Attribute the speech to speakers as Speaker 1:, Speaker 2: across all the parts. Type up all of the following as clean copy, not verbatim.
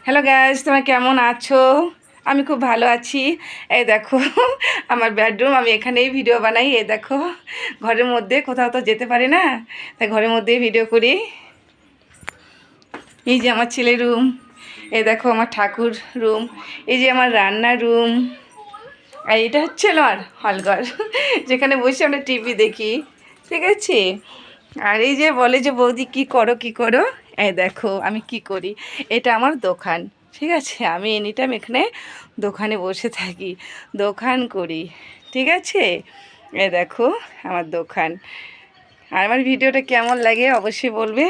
Speaker 1: Hello guys, তোমরা কেমন আছো? আমি খুব ভালো আছি। এই দেখো আমার বেডরুম, আমি এখানেই ভিডিও বানাই। এই দেখো ঘরের মধ্যে, কোথাও তো যেতে পারি না, তাই ঘরের মধ্যেই ভিডিও করি। এই যে আমার ছেলের রুম, এই দেখো আমার ঠাকুর রুম, এই যে আমার রান্নার রুম, আর এটা হচ্ছে আমার হলঘর, যেখানে বসে আমরা টিভি দেখি। ঠিক আছে। আর এই যে বলে যে বৌদি কী করো কী করো, এই দেখো আমি কি করি। এটা আমার দোকান। ঠিক আছে, আমি এনি টাইম এখানে দোকানে বসে থাকি, দোকান করি। ঠিক আছে, এই দেখো আমার দোকান। আর আমার ভিডিওটা কেমন লাগে অবশ্যই বলবে।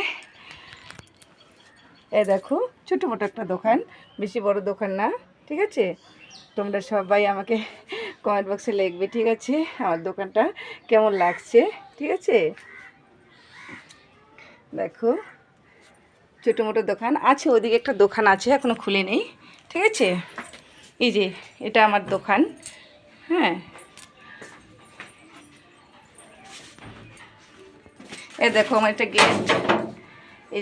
Speaker 1: এই দেখো ছোটো মোটো একটা দোকান, বেশি বড় দোকান না। ঠিক আছে, তোমরা সবাই আমাকে কমেন্ট বক্সে লিখবে। ঠিক আছে, আমার দোকানটা কেমন লাগছে। ঠিক আছে, দেখো ছোটো মোটো দোকান আছে, ওদিকে একটা দোকান আছে এখনও খুলে নেই। ঠিক আছে, এই যে এটা আমার দোকান। হ্যাঁ, এ দেখো আমার একটা গেট। এই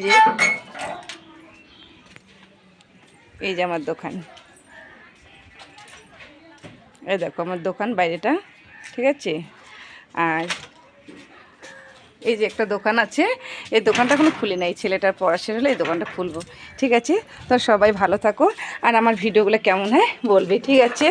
Speaker 1: যে আমার দোকান। এই দেখো আমার দোকান বাইরেটা। ঠিক আছে, আর এই যে একটা দোকান আছে, এই দোকানটা এখনো খুলে নেই, ছেলেটার পড়াশোনা হলে এই দোকানটা খুলবো। ঠিক আছে, তো সবাই ভালো থাকো, আর আমার ভিডিওগুলো কেমন হয় বলবে। ঠিক আছে।